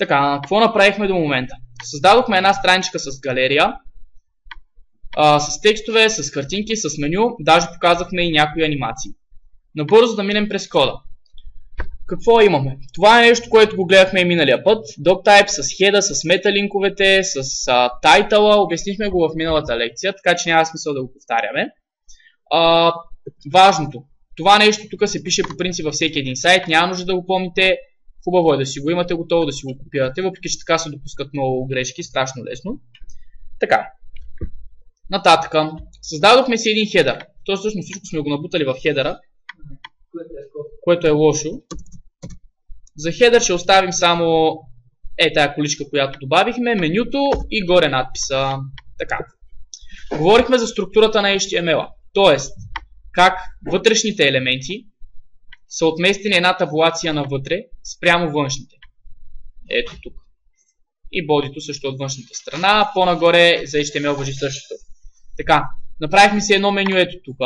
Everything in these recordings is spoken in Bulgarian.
Така, какво направихме до момента? Създадохме една страничка с галерия, с текстове, с картинки, с меню, даже показахме и някои анимации. Набързо да минем през кода. Какво имаме? Това е нещо, което го гледахме и миналия път. Doctype с хеда, с металинковете, с тайтъла. Обяснихме го в миналата лекция, така че няма смисъл да го повтаряме. Важното. Това нещо тук се пише по принцип във всеки един сайт. Няма нужда да го помните. Хубаво е да си го имате готово, да си го копирате, въпреки че така се допускат много грешки, страшно лесно. Така. Нататък. Създадохме си един хедър. То всъщност всичко сме го набутали в хедъра, което е лошо. За хедър ще оставим само тая количка, която добавихме, менюто и горе надписа. Така. Говорихме за структурата на HTML-а. Тоест, как вътрешните елементи са отместени една табулация навътре спрямо външните. Ето тук. И бодито също от външната страна. По-нагоре за HTML важи същото. Така, направихме си едно меню ето тук.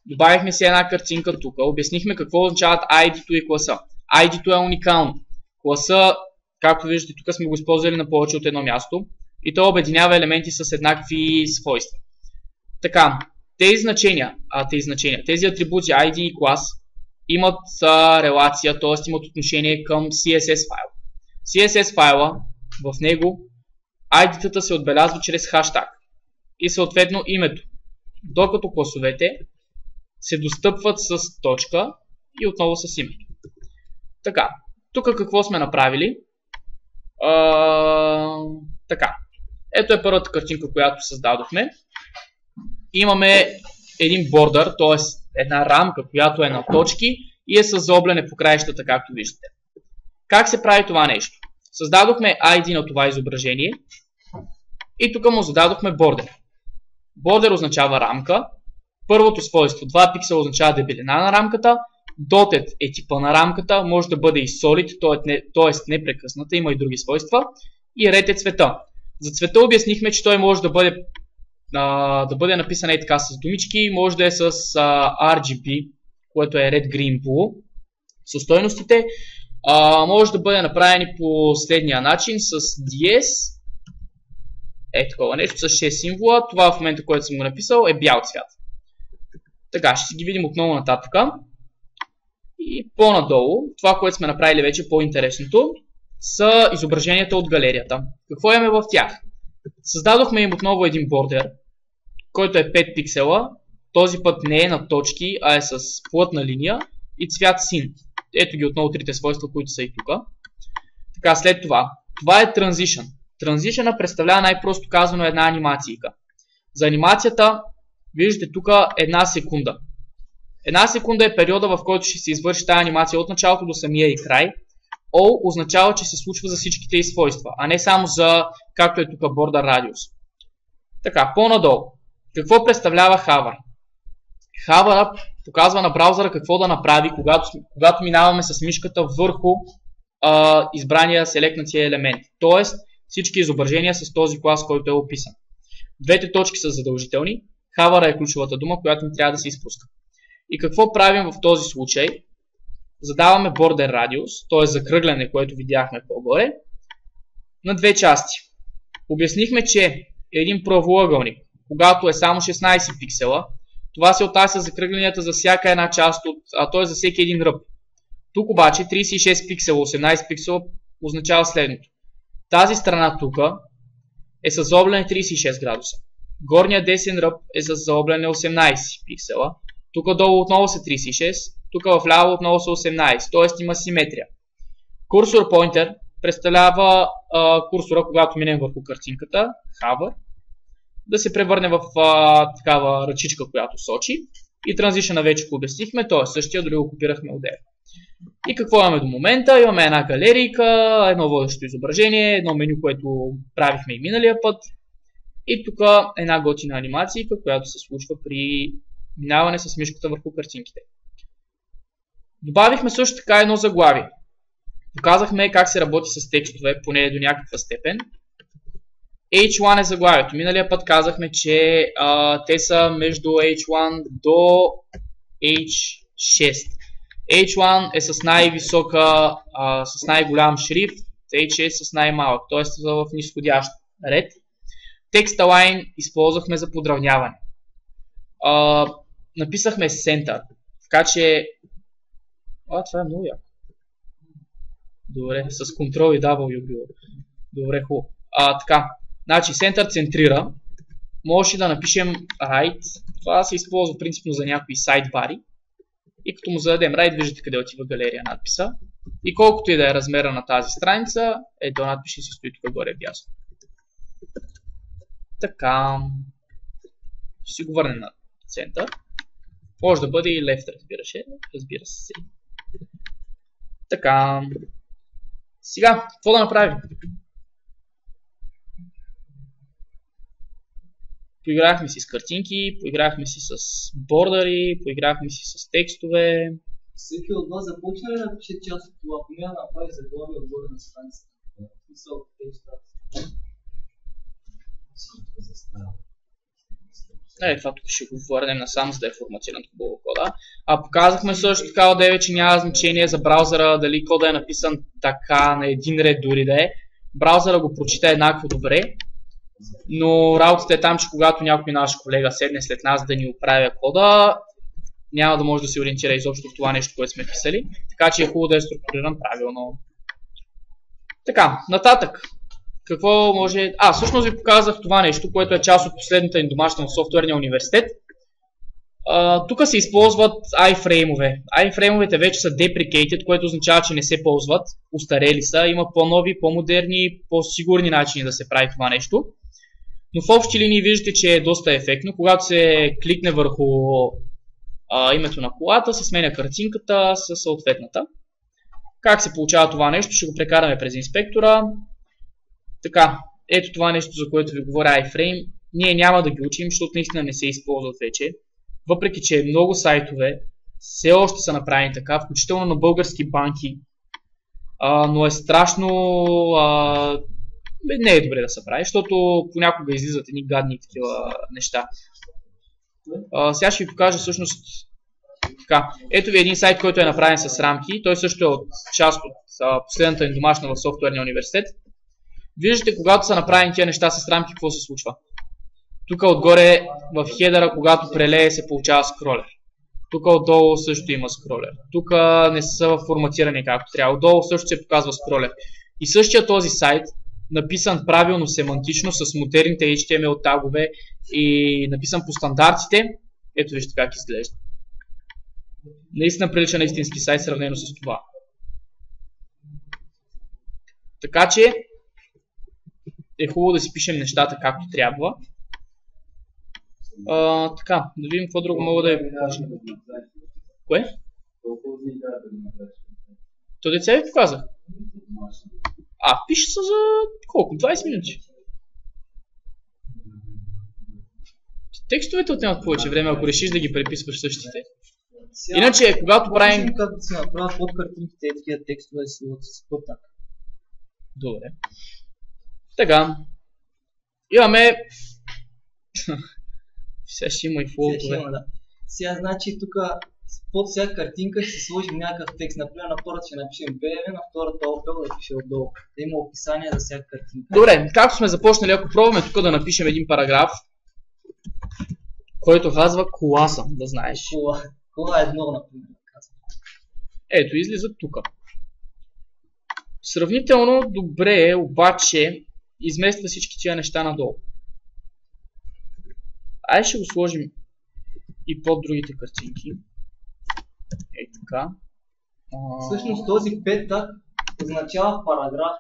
Добавихме си една картинка тук. Обяснихме какво означават ID-то и класа. ID-то е уникално. Класа, както виждате, тук сме го използвали на повече от едно място. И то обединява елементи с еднакви свойства. Така, тези тези атрибути ID и клас имат релация, т.е. имат отношение към CSS файл. CSS файла, в него ID-тата се отбелязва чрез хаштаг и съответно името. Докато класовете се достъпват с точка и отново с името. Така, тук какво сме направили? Така, ето е първата картинка, която създадохме. Имаме един бордър, т.е. една рамка, която е на точки и е с заобляне по краищата, както виждате. Как се прави това нещо? Създадохме ID на това изображение и тук му зададохме бордер. Бордер означава рамка. Първото свойство, 2 пиксела, означава дебелина на рамката. Dotted е типа на рамката, може да бъде и solid, т.е. непрекъсната, има и други свойства. И red е цвета. За цвета обяснихме, че той може да бъде написан и така с думички, може да е с RGB, което е Red Green Blue, със стойностите. Може да бъде направен по следния начин с DS, такова нещо, с 6 символа. Това в момента, който съм го написал, е бял цвят. Така, ще си ги видим отново нататък. И по-надолу, това, което сме направили вече по-интересното, са изображенията от галерията. Какво имаме в тях? Създадохме им отново един бордер, който е 5 пиксела. Този път не е на точки, а е с плътна линия и цвят син. Ето ги отново трите свойства, които са и тук. Така, след това. Това е Transition. Transition представлява най-просто казано една анимацийка. За анимацията виждате тук една секунда. Една секунда е периода, в който ще се извърши тази анимация от началото до самия и край. All означава, че се случва за всичките и свойства, а не само за, както е тук, border radius. Така, по-надолу. Какво представлява Hover? Hover показва на браузъра какво да направи, когато минаваме с мишката върху избрания селектнатия елемент. Тоест, всички изображения с този клас, който е описан. Двете точки са задължителни. Hover е ключовата дума, която ни трябва да се изпуска. И какво правим в този случай? Задаваме border radius, т.е. закръгляне, което видяхме по-горе, на две части. Обяснихме, че един правоъгълник, когато е само 16 пиксела, това се отнася за кръгленията за всяка една част, т.е. за всеки един ръб. Тук обаче 36 пиксела, 18 пиксела означава следното. Тази страна тук е с заобляне 36 градуса. Горният десен ръб е с заобляне 18 пиксела. Тук долу отново са 36, тук вляво отново са 18, т.е. има симетрия. Курсор pointer представлява курсора, когато минем върху картинката, hover, да се превърне в такава ръчичка, която сочи. И транзишъна вече го обяснихме, т.е. същия, дори го копирахме отделно. И какво имаме до момента? Имаме една галерийка, едно водещо изображение, едно меню, което правихме и миналия път. И тук една готина анимация, която се случва при минаване с мишката върху картинките. Добавихме също така едно заглавие. Показахме как се работи с текстове, поне до някаква степен. H1 е заглавието. Миналия път казахме, че те са между H1 до H6. H1 е с най-висока, с най-голям шрифт H е с най-малък, т.е. в нисходящ ред. Text Align използвахме за подравняване. Написахме Center, така че... това е много яко. Добре, с Ctrl и W било. Добре, хубаво. Така, значи Center центрира. Може да напишем Right. Това се използва принципно за някои сайдбари. И като му зададем Right, виждате къде отива галерия надписа. И колкото и да е размера на тази страница, ето надпиша си стои тук горе бясно. Така. Ще си го върнем на център. Може да бъде и left, разбира се. Така. Сега, какво да направим? Поиграхме си с картинки, поиграхме си с бордъри, поиграхме си с текстове. Всеки от вас започна ли да пише част от това? Ако няма да направи заглавие отгоре на страницата? Това тук ще го върнем насам, за да е форматиран хубаво кода. Показахме също така отдеве, че няма значение за браузъра дали кода е написан така на един ред дори да е. Браузъра го прочита еднакво добре, но работата е там, че когато някой наш колега седне след нас да ни оправя кода, няма да може да се ориентира изобщо в това нещо, което сме писали. Така че е хубаво да е структуриран правилно. Така, нататък. Какво може... всъщност ви показах това нещо, което е част от последната ни домашна в софтуерния университет. Тук се използват iframe-ове. iframe-овете вече са deprecated, което означава, че не се ползват. Устарели са. Има по-нови, по-модерни, по-сигурни начини да се прави това нещо. Но в общи линии виждате, че е доста ефектно. Когато се кликне върху името на колата, се сменя картинката със съответната. Как се получава това нещо? Ще го прекараме през инспектора. Така, ето това нещо, за което ви говоря iframe. Ние няма да ги учим, защото наистина не се използват вече. Въпреки че много сайтове все още са направени така, включително на български банки. Но е страшно... не е добре да се прави, защото понякога излизат едни гадни такива неща. Сега ще ви покажа всъщност така. Ето ви един сайт, който е направен с рамки. Той също е от част от последната ни домашна в софтуерния университет. Виждате, когато са направени тия неща с рамки, какво се случва. Тук отгоре в хедъра, когато прелее, се получава скролер. Тук отдолу също има скролер. Тук не са форматирани както трябва. Отдолу също се показва скролер. И същия този сайт, написан правилно семантично с модерните HTML тагове и написан по стандартите, ето вижте как изглежда. Наистина прилича на истински сайт, сравнено с това. Така че е хубаво да си пишем нещата както трябва. Така, да видим какво друго мога да ви покажа. Кое? То деца ви показах. Пише се за колко? 20 минути. Текстовете отнемат повече време, ако решиш да ги преписваш същите. Иначе, когато правим... Как да се направят под картинките такива текстове с по-так. Добре. Така. Имаме... Сега ще има и фолтове. Сега значи тук под всяка картинка ще сложим някакъв текст. Например, на първата ще напишем BMW, на втората Opel да пише отдолу. Да има описание за всяка картинка. Добре, както сме започнали, ако пробваме тук да напишем един параграф, който казва кола съм, да знаеш. Кола едно, например. Ето, излиза тук. Сравнително добре, обаче измества всички тия неща надолу. Айде ще го сложим и под другите картинки. Ей така. Всъщност този 5 так означава параграф.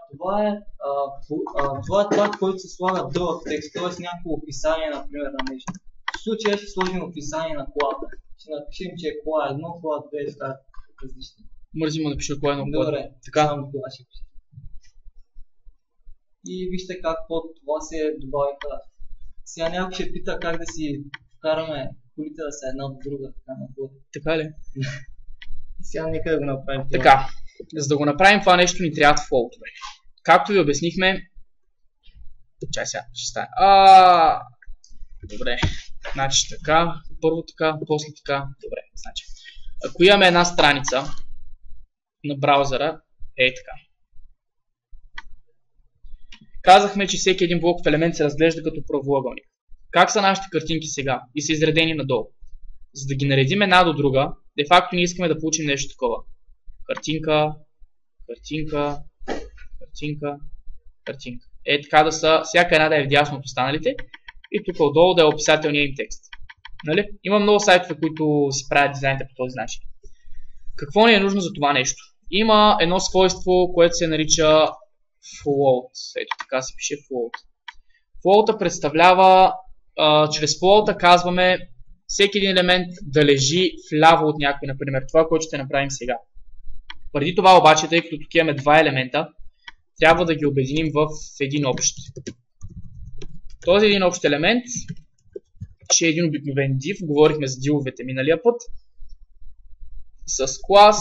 Това е так, който се слага дълъг текст, т.е. някакво описание, например, на нещо. В случая ще сложим описание на колата. Ще напишем, че е кола 1, кола 2 и така различни. Мързи му напиша кола 1, кола 2. Добре, така. Само това ще пише. И вижте как под това се добавиха. Сега някой ще пита как да си вкараме колите да са една от друга. Така ли? Сега нека да го направим това. Така, за да го направим това нещо ни трябват фолтове. Както ви обяснихме... Чай сега, ще стане. Добре, значи така, първо така, после така. Добре, значи. Ако имаме една страница на браузъра, така. казахме, че всеки един блоков елемент се разглежда като правоъгълник. Как са нашите картинки сега? И са изредени надолу. За да ги наредим една до друга, де-факто ние искаме да получим нещо такова. Картинка, картинка, картинка, картинка. Е така да са, всяка една да е вдясно от останалите и тук отдолу да е описателният им текст. Нали? Има много сайтове, които си правят дизайните по този начин. Какво ни е нужно за това нещо? Има едно свойство, което се нарича float. Ето така се пише float. Float представлява, чрез float казваме всеки един елемент да лежи вляво от някой, например. Това, което ще направим сега. Преди това обаче, тъй като тук имаме два елемента, трябва да ги обединим в един общ. Този един общ елемент ще е един обикновен div. Говорихме за дивовете миналия път. С клас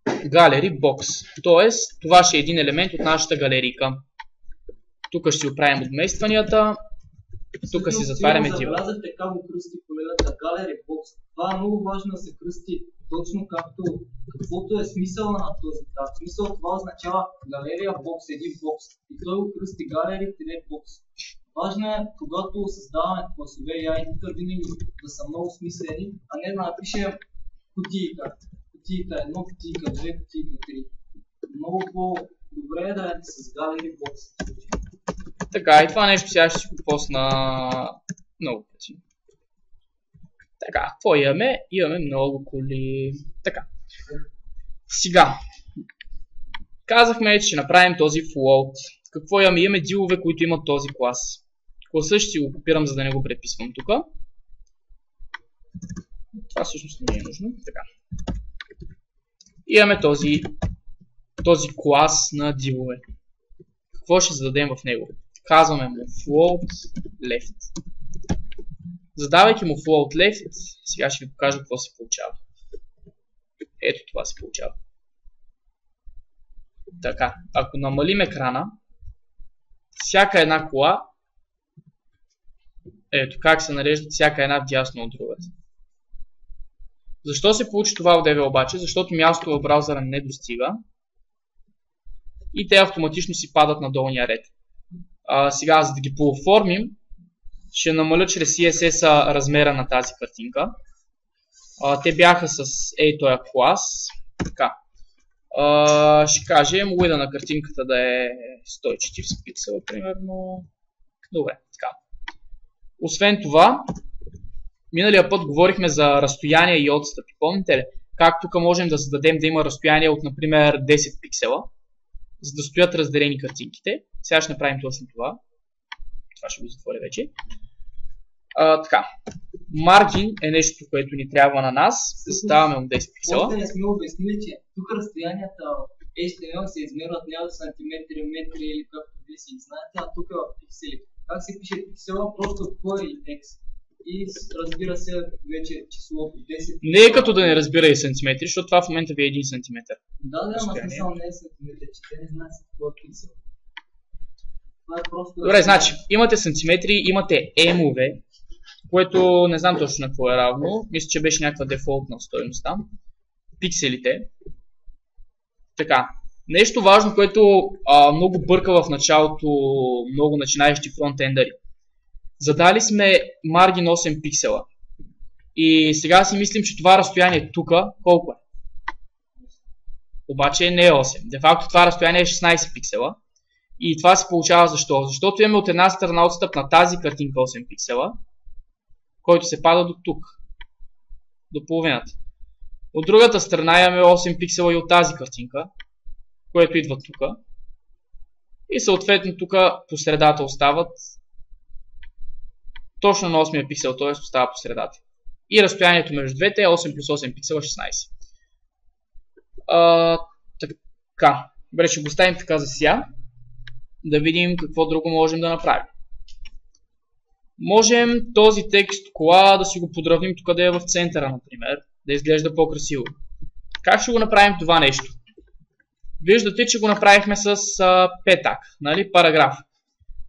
Gallery Box. Тоест, това ще е един елемент от нашата галерийка. Тук ще си оправим отместванията. Тук си затваряме дива. Забелязахте как го кръсти колегата Gallery Box. Това е много важно да се кръсти точно каквото е смисъла на този таг. Смисъл това означава галерия бокс, един бокс. И той го кръсти Gallery Box. Важно е, когато създаваме класове и ID-та, винаги да са много смислени, а не да напишем кутийка. Кутийка 1, кутийка 2, кутийка 3. Много по-добре е да е с Gallery Box. Така, и това нещо сега ще си го посна много пъти. Така, какво имаме? Имаме много коли. Така. Сега. Казахме, че ще направим този float. Какво имаме? Имаме дилове, които имат този клас. Класа ще си го копирам, за да не го преписвам тук. Това всъщност не е нужно. Така. Имаме този клас на дилове. Какво ще зададем в него? Казваме му float left. Задавайки му float left, сега ще ви покажа какво се получава. Ето това се получава. Така, ако намалим екрана, всяка една кола, ето как се нареждат всяка една вдясно от другата. Защо се получи това в DV обаче? Защото мястото в браузъра не достига и те автоматично си падат на долния ред. Сега, за да ги пооформим, ще намаля чрез CSS размера на тази картинка. Те бяха с този клас. Така. Ще кажем width на картинката да е 140 пиксела, примерно. Добре, така. Освен това, миналия път говорихме за разстояние и отстъпи. Помните ли? Как тук можем да зададем да има разстояние от, например, 10 пиксела, за да стоят разделени картинките. Сега ще направим точно това. Това ще го затворя вече. Така. Маргин е нещо, което ни трябва на нас. Ставаме от 10 пиксела. Още не сме обяснили, че тук разстоянията в HTML се измерват не от сантиметри, метри или както вие си знаете, а тук в пиксели. Как се пише пиксела? Просто P и X. И разбира се вече числото 10. Не е като да не разбира и сантиметри, защото това в момента ви е 1 сантиметър. Да, ама смисъл не е сантиметър, че те не знаят какво е пиксел. Това е просто... Добре, значи имате сантиметри, имате емове, което не знам точно на какво е равно. Мисля, че беше някаква дефолтна стойност там. Пикселите. Така. Нещо важно, което много бърка в началото много начинаещи фронтендъри. Задали сме маргин 8 пиксела. И сега си мислим, че това разстояние тук колко е? Обаче не е 8. Де факто това разстояние е 16 пиксела. И това се получава защо? Защото имаме от една страна отстъп на тази картинка 8 пиксела, който се пада до тук. До половината. От другата страна имаме 8 пиксела и от тази картинка, което идва тук. И съответно тук по средата остават точно на 8 пиксел, т.е. остава по средата. И разстоянието между двете е 8 плюс 8 пиксела 16. Така. Добре, ще го оставим така за сега. Да видим какво друго можем да направим. Можем този текст кола да си го подравним тук да е в центъра, например. Да изглежда по-красиво. Как ще го направим това нещо? Виждате, че го направихме с петак, нали? Параграф.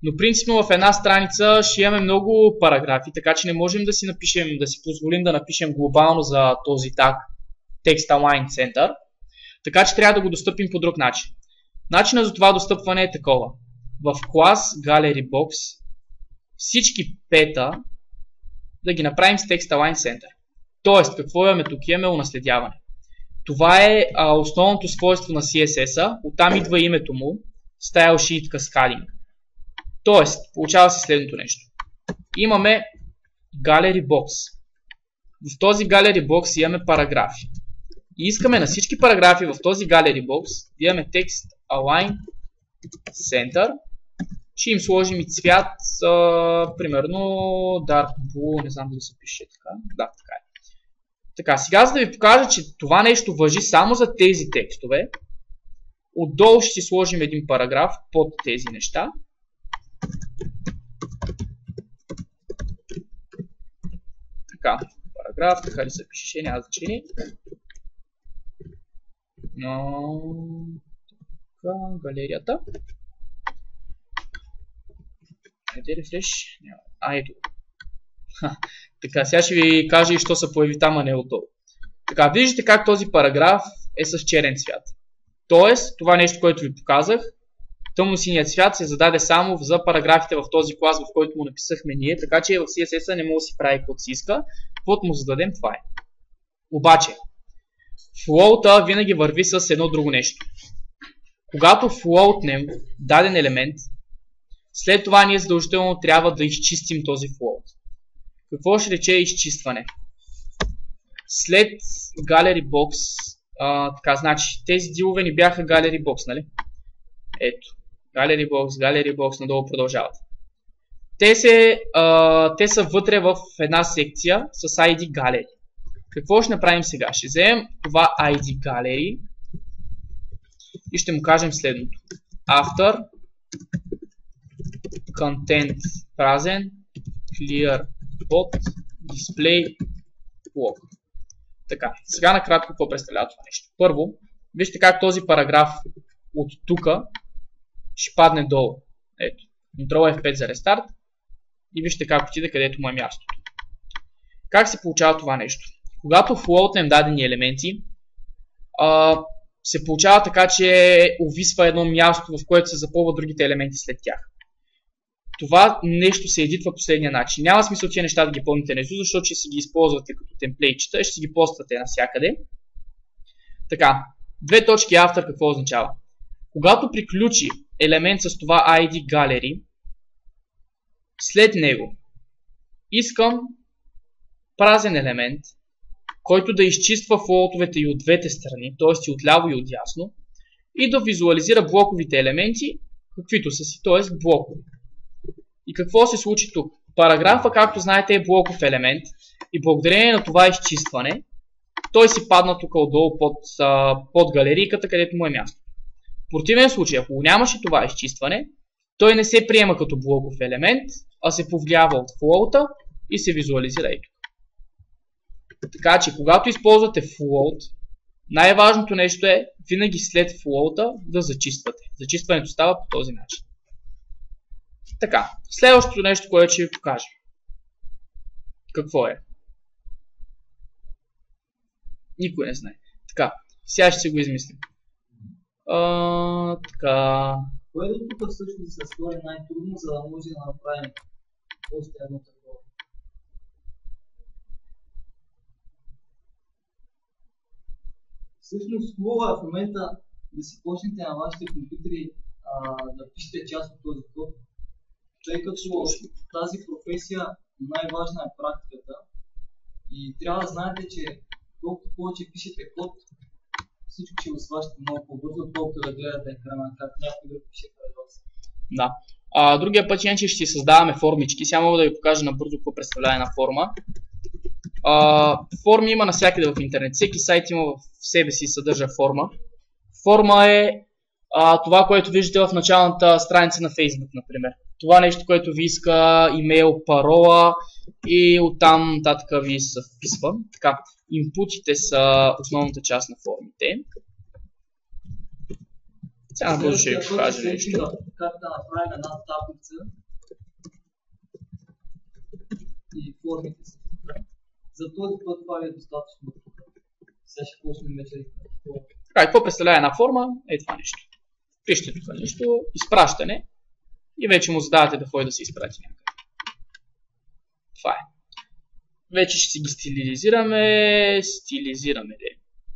Но принципно в една страница ще имаме много параграфи, така че не можем да си напишем, да си позволим да напишем глобално за този таг Text Align Center. Така че трябва да го достъпим по друг начин. Начинът за това достъпване е такова. в клас Gallery Box всички пета да ги направим с Text Align Center. Тоест, какво имаме тук? Имаме унаследяване. Това е основното свойство на CSS-а, оттам идва името му, Style Sheet Cascading. Тоест, получава се следното нещо. Имаме Gallery Box. В този Gallery Box имаме параграфи. И искаме на всички параграфи в този Gallery Box да имаме Text Align Center. Ще им сложим и цвят, примерно Dark Blue, не знам дали се пише така. Да, така е. Така, сега за да ви покажа, че това нещо важи само за тези текстове, отдолу ще си сложим един параграф под тези неща. Така, параграф, така ли се пише, няма значение. Така, галерията. Ето рефреш. Ето. Така, сега ще ви кажа и що се появи там, а не отдолу. Така, виждате как този параграф е с черен цвят. Тоест, това нещо, което ви показах, тъмносиният цвят се зададе само за параграфите в този клас, в който му написахме ние, така че в CSS-а не може да си прави каквото си иска. Каквото му зададем, това е. Обаче, float-а винаги върви с едно друго нещо. Когато floatнем даден елемент, след това ние задължително трябва да изчистим този float. Какво ще рече изчистване? След Gallery Box, така, значи, тези дилове ни бяха Gallery Box, нали? Ето, Gallery Box, надолу продължават. Те са вътре в една секция с ID Gallery. Какво ще направим сега? Ще вземем това ID Gallery и ще му кажем следното. After content празен clear pod display block. Така, сега накратко какво представлява това нещо. Първо, вижте как този параграф от тук ще падне долу. Ето, Ctrl F5 за рестарт и вижте как отиде където му е мястото. Как се получава това нещо? Когато floatнем дадени елементи, се получава така, че увисва едно място, в което се запълват другите елементи след тях. Това нещо се едитва последния начин. Няма смисъл тия неща да ги пълните внизу, защото ще си ги използвате като темплейтчета и ще си ги поствате навсякъде. Така, две точки after какво означава? Когато приключи елемент с това ID Gallery, след него искам празен елемент, който да изчиства флоутовете и от двете страни, т.е. и от ляво и от дясно, и да визуализира блоковите елементи, каквито са си, т.е. блокови. И какво се случи тук? Параграфа, както знаете, е блоков елемент и благодарение на това изчистване, той си падна тук отдолу под галерийката, където му е място. В противен случай, ако нямаше това изчистване, той не се приема като блоков елемент, а се повлиява от float и се визуализира и тук. Така че, когато използвате float, най-важното нещо е винаги след float да зачиствате. Зачистването става по този начин. Така, следващото нещо, което ще ви покажа. Какво е? Никой не знае. Така, сега ще си го измислим. Така. Кое до тук всъщност се стори най-трудно, за да може да направим още едно такова? Всъщност хубаво е в момента да си почнете на вашите компютри да пишете част от този код, тъй като тази професия най-важна е практиката и трябва да знаете, че колкото повече пишете код, всичко ще го сващате много по-бързо, отколкото да гледате екрана, как някой друг пише пред вас. Да. Другия път че ще си създаваме формички. Сега мога да ви покажа набързо какво представлява една форма. Форми има навсякъде в интернет. Всеки сайт има в себе си съдържа форма. Форма е това, което виждате в началната страница на Facebook, например. Това нещо, което ви иска имейл, парола и оттам нататък ви се вписва. Така, инпутите са основната част на формите. Сега набързо ще ви покажа нещо. Как да направим една таблица и формите са. За този път това е достатъчно. Сега ще почнем вече. Така, какво представлява една форма? Е това нещо. Пишете тук нещо, изпращане. и вече му задавате да ходи да се изпрати някъде. Това е. Вече ще си ги стилизираме.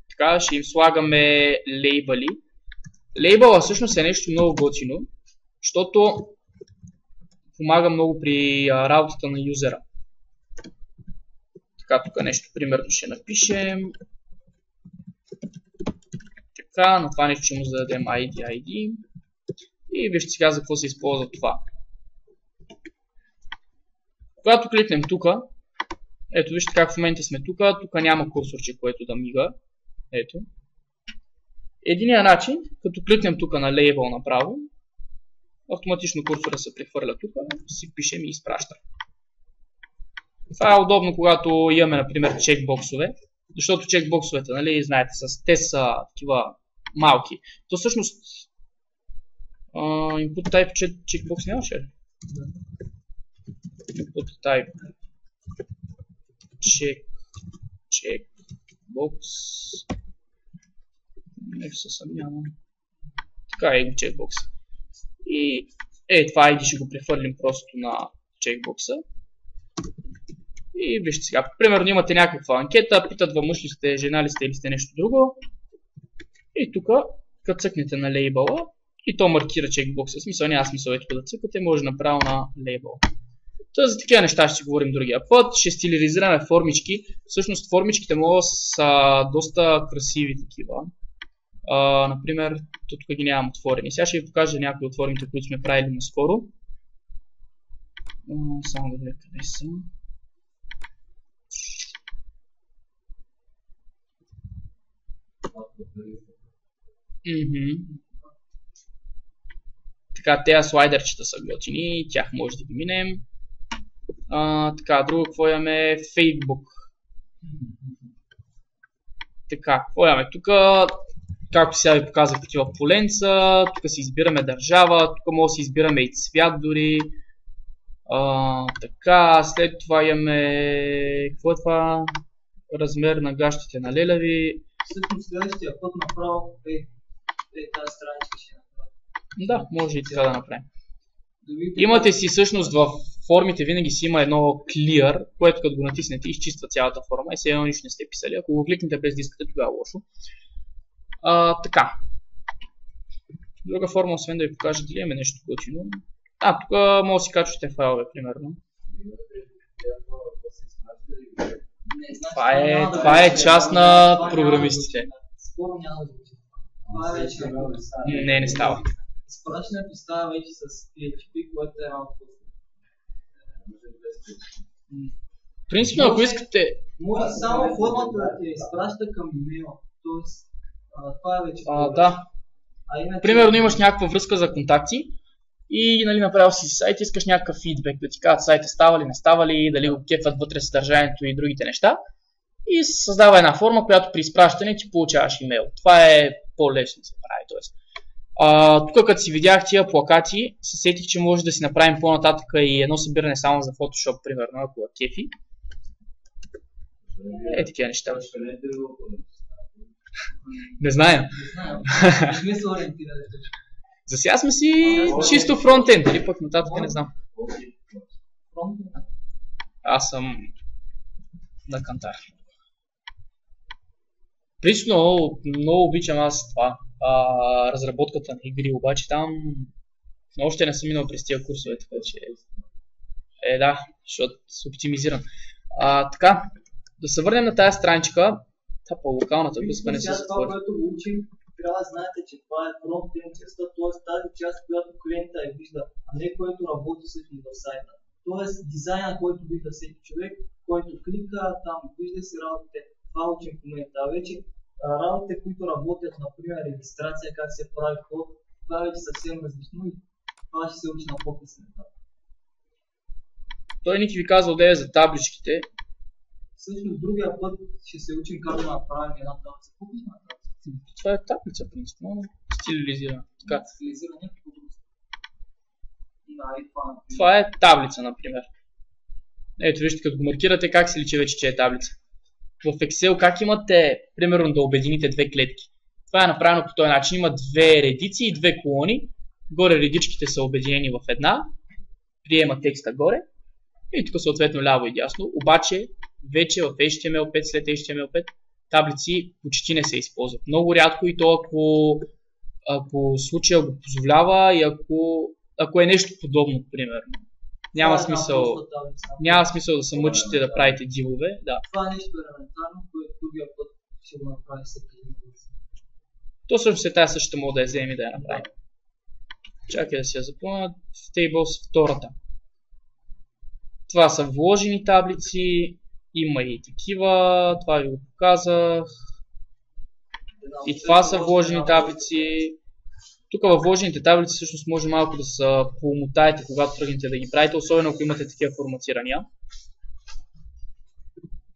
Така, ще им слагаме лейбъли. Лейбъла всъщност е нещо много готино, защото помага много при работата на юзера. Така, тук нещо примерно ще напишем. Така, на това нещо ще му зададем ID. И вижте сега за какво се използва това. Когато кликнем тук, ето вижте как в момента сме тук, тук няма курсорче, което да мига. Ето. Единият начин, като кликнем тук на лейбъл направо, автоматично курсора се прехвърля тук, си пишем и изпраща. Това е удобно, когато имаме, например, чекбоксове, защото чекбоксовете, нали, знаете, те са такива малки. То всъщност input type чекбокс нямаше ли? Input type чекбокс. Не се съмнявам. Така е чекбокс. И това ID ще го прехвърлим просто на чекбокса. И вижте сега, примерно имате някаква анкета, питат във мъж ли сте, жена ли сте или сте нещо друго. И тук, като цъкнете на лейбъла, и то маркира чекбокса. Смисъл, няма смисъл тук да цъкате, може направо на лейбъл. Тоест за такива неща ще си говорим другия път. Ще стилизираме формички. Всъщност формичките могат са доста красиви такива. Например, тук ги нямам отворени. Сега ще ви покажа някои от формите, които сме правили наскоро. Само да видя къде са. Така, тези слайдерчета са готини, тях може да ги минем. Така, друго какво имаме? Facebook. Така, какво имаме? Тук, както сега ви показах такива поленца, тук си избираме държава, тук може да си избираме и цвят дори. Така, след това имаме, какво е това? Размер на гащите на лелеви. Всъщност следващия път направо тази страничка ще направим. Да, може и така да направим. Имате си всъщност в формите винаги си има едно clear, което като го натиснете изчиства цялата форма и сега нищо не сте писали. Ако го кликнете без да искате, тогава е лошо. Така. Друга форма, освен да ви покажа дали имаме нещо готино. Тук може да си качвате файлове, примерно. Това е част на програмистите. Не става. Изпращането става вече с PHP, което е малко. Принципно, ако искате... Може само формата да те изпраща към имейла. Тоест, това е вече. Да. Примерно имаш някаква връзка за контакти и нали, направил си сайт, искаш някакъв фидбек, да ти кажат сайта става ли, не става ли, дали го кефват вътре съдържанието и другите неща. И се създава една форма, която при изпращане ти получаваш имейл. Това е по-лесно да се прави. Тук като си видях тия плакати, се сетих, че може да си направим по-нататък и едно събиране само за Photoshop, примерно, ако е кефи. Такива неща. Не знаем. За сега сме си чисто фронтенд, или пък нататък не знам. Аз съм на кантар. Принципно много обичам аз това. Разработката на игри, обаче там още не съм минал през тия курсове, така че да, защото се оптимизирам. Така, да се върнем на тази страничка. По локалната връзка не се затвори. Това, което го учим, трябва да знаете, че това е фронтенд частта, т.е. тази част, която клиента я вижда, а не което работи всъщност в сайта. Тоест дизайна, който вижда всеки човек, който клика, там вижда си работите. Това учим в момента. Вече работите, които работят, например, регистрация, как се прави код, това вече съвсем различно и това ще се учи на по-късен етап. Той Ники ви казал да е за табличките. Всъщност другия път ще се учим как да направим една таблица. По-късна таблица. Това е таблица, принципно. Стилизирана. Стилизирана някакво друго. Това е таблица, например. Ето вижте, като го маркирате, как се личи вече, че е таблица. В Excel как имате, примерно, да обедините две клетки. Това е направено по този начин. Има две редици и две колони. Горе редичките са обединени в една. Приема текста горе. И тук съответно ляво и дясно. Обаче вече в HTML5, след HTML5, таблици почти не се използват. Много рядко и то ако случая го позволява и ако е нещо подобно, примерно. Няма смисъл да се мъчите да правите дивове. Да. Това е нещо елементарно, което другия път ще го направи всеки един. То също се тази същата мога да я вземем и да я направим. Чакай да си я запомня. В Tables втората. Това са вложени таблици. Има и такива. Това ви го показах. И това са вложени таблици. Тук във вложените таблици всъщност може малко да се помотаете, когато тръгнете да ги правите, особено ако имате такива форматирания.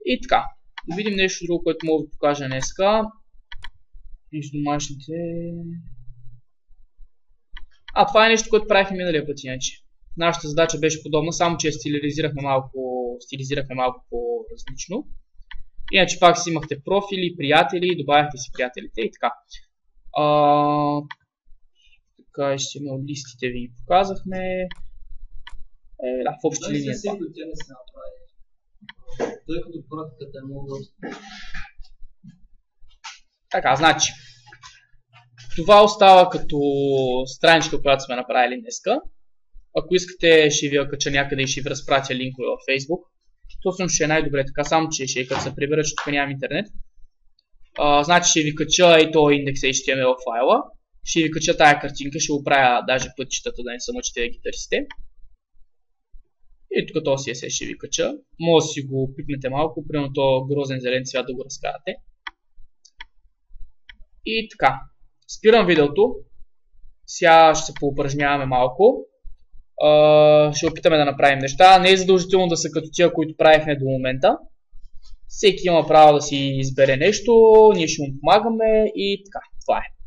И така. Да видим нещо друго, което мога да ви покажа днеска. Из домашните... това е нещо, което правихме миналия път иначе. Нашата задача беше подобна, само че стилизирахме малко по-различно. Иначе пак си имахте профили, приятели, добавяхте си приятелите и така. Така, листите ви показахме. В общи линии. Тъй като практиката е много доста. Така, значи. Това остава като страничка, която сме направили днеска. Ако искате, ще ви я кача някъде и ще ви разпратя линкове във Facebook. Точно ще е най-добре така, само че ще като се прибера, че тук нямам интернет. Значи ще ви кача и този индекс HTML файла. Ще ви кача тая картинка, ще го правя даже пътчетата, да не се мъчите да ги търсите. И тук този CSS ще ви кача. Може да си го пипнете малко, примерно то грозен зелен цвят да го разкарате. И така. Спирам видеото. Сега ще се поупражняваме малко. Ще опитаме да направим неща. Не е задължително да са като тия, които правихме до момента. Всеки има право да си избере нещо, ние ще му помагаме и така. Това е.